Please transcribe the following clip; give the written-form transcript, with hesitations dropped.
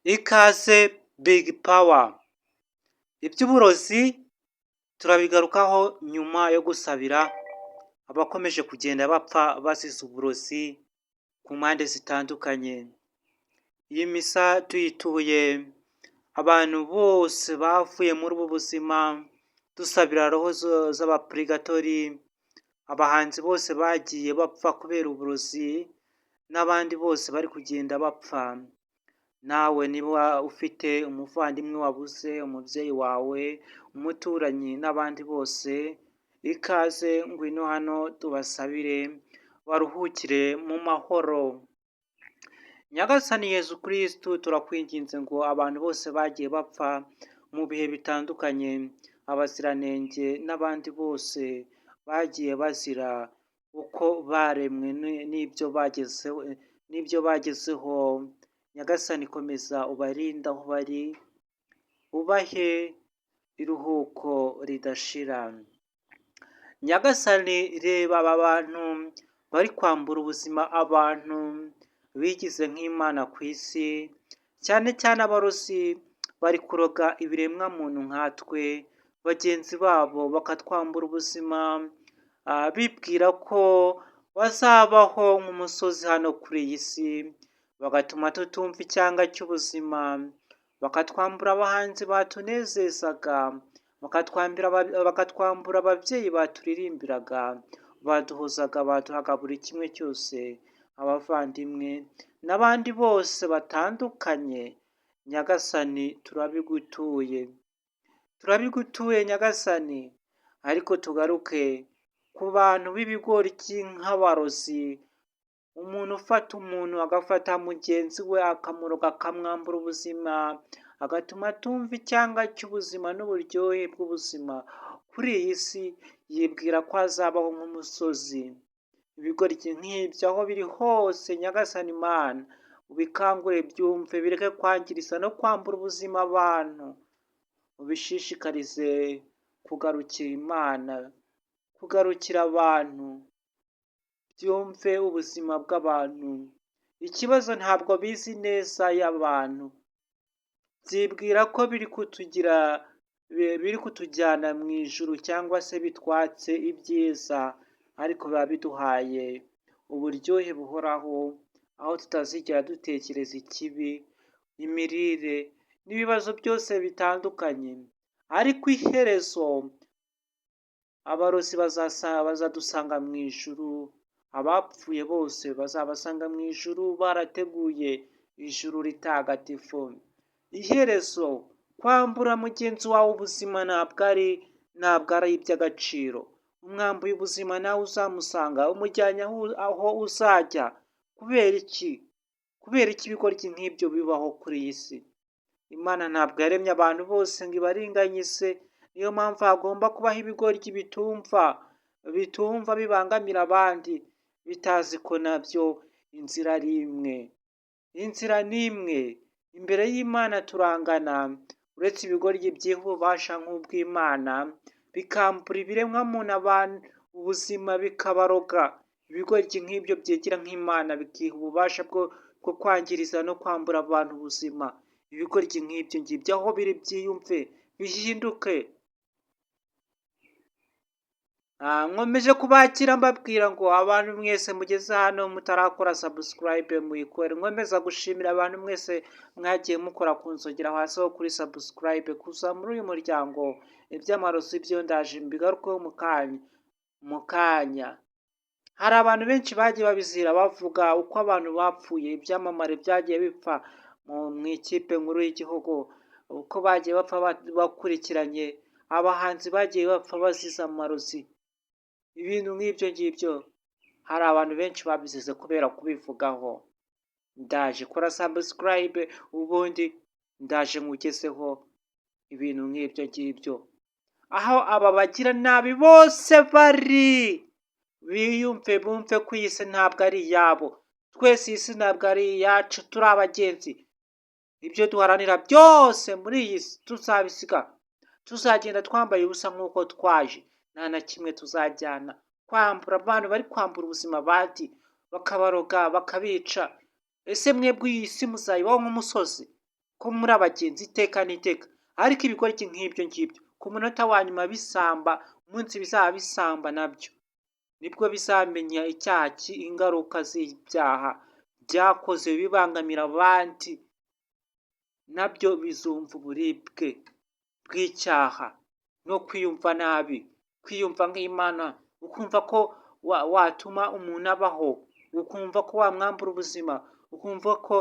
Ikaze Big Power. Iby'uburozi turabigarukaho nyuma yo gusabira abakomeje kugenda bapfa bazize uburozi ku mpande zitandukanye. Iyi misa tuyituye abantu bose bavuye muri ubu buzima, dusabira roho z'abapurigatori, abahanzi bose bagiye bapfa kubera uburozi n'abandi bose bari kugenda bapfa. Nawe niba ufite umuvandimwe wabuze, umubyeyi wawe, umuturanyi n'abandi bose, ikaze ngwino hano tubasabire baruhukire mu mahoro. Nyagasani Yezu Kristu turakwinginze ngo abantu bose bagiye bapfa mu bihe bitandukanye, abaziranenge n'abandi bose bagiye bazira uko baremwe n'ibyo bagezeho, Nyagasani komeza ubarinde aho bari, ubahe iruhuko ridashira. Nyagasani reba aba bantu bari kwambura ubuzima abantu bigize nk'Imana ku isi, cyane cyane abarozi bari kuroga ibiremwa muntu nkatwe bagenzi babo, bakatwambura ubuzima bibwira ko bazabaho nk'umusozi hano kuri iyi si, bagatuma tutumva icyanga cy'ubuzima, bakatwambura abahanzi batunezezaga, bakatwambura ababyeyi baturirimbiraga, baduhozaga, baduhaga buri kimwe cyose, abavandimwe n'abandi bose batandukanye. Nyagasani turabigutuye Nyagasani, ariko tugaruke ku bantu b'ibigoryi nk'abarozi. Umuntu ufata umuntu agafata mugenzi we akamuroga akamwambura ubuzima, agatuma atumva icyanga cy'ubuzima n'uburyohe bw'ubuzima kuri iyi si, yibwira ko azabaho nk'umusozi. Ibigoryi nk'ibyo aho biri hose, Nyagasani Mana ubikangure byumve, bireke kwangiriza no kwambura ubuzima abantu, ubishishikarize kugarukira Imana, kugarukira abantu, byumve ubuzima bw'abantu. Ikibazo ntabwo bizi neza y'abantu, byibwira ko biri kutujyana mu ijuru cyangwa se bitwatse ibyiza, ariko biba biduhaye uburyohe buhoraho, aho tutazigera dutekereza ikibi, imirire n'ibibazo byose bitandukanye. Ariko iherezo abarozi bazadusanga mu ijuru, abapfuye bose bazabasanga mu ijuru, barateguye ijuru ritagatifu. Iherezo kwambura mugenzi wawe ubuzima ntabwo ari iby'agaciro. Umwambuye ubuzima nawe uzamusanga, umujyanye aho uzajya. Kubera iki ibigoryi nk'ibyo bibaho kuri iyi si? Imana ntabwo yaremye abantu bose ngo ibaringanyize, niyo mpamvu hagomba kubaho ibigoryi bitumva bibangamira abandi, bitazi ko nabyo inzira ari imwe. Inzira ni imwe, imbere y'Imana turangana, uretse ibigoryi byiha ububasha nk'ubw'Imana, bikambura ibiremwa muntu abantu ubuzima, bikabaroga. Ibigoryi nk'ibyo byigira nk'Imana bikiha ububasha bwo kwangiriza no kwambura abantu ubuzima. Ibigoryi nk'ibyo ngibyo aho biri byiyumve, bihinduke. Nkomeje kubakira mbabwira ngo abantu mwese mugeze hano mutarakora subscribe muyikore. Nkomeza gushimira abantu mwese mwagiye mukora kunsogera hasi ho kuri subscribe, kuza muri uyu muryango. Iby'amarozi byo ndaje mbigarukeho mu kanya. Hari abantu benshi bagiye babizira bavuga uko abantu bapfuye, ibyamamare byagiye bipfa mu ikipe nkuru y'igihugu, uko bagiye bapfa bakurikiranye, abahanzi bagiye bapfa bazize amarozi. Ibintu nk'ibyo ngibyo hari abantu benshi babizize kubera kubivugaho. Ndaje kora subscribe, ubundi ndaje nkugezeho ibintu nk'ibyo ngibyo. Aho aba bagira nabi bose bari, biyumve bumve ko iyi si ntabwo ari iyabo. Twese iyi si ntabwo ari iyacu, turi abagenzi. Ibyo duharanira byose muri iyi si tuzabisiga, tuzagenda twambaye ubusa nk'uko twaje, nta na kimwe tuzajyana. Kwambura abantu bari kwambura ubuzima abandi, bakabaroga bakabica. Ese mwebwe iyi si muzayibaho nk'umusozi? ko muri abagenzi iteka n'iteka, ariko ibigoryi nk'ibyo ngibyo ku munota wa nyuma bisamba, umunsi bizaba bisamba nabyo nibwo bizamenya ingaruka z'ibyaha byakoze bibangamira abandi, nabyo bizumva uburibwe bw'icyaha no kwiyumva nabi, kwiyumva nk'Imana, ukumva ko watuma umuntu abaho, ukumva ko wamwambura ubuzima, ukumva ko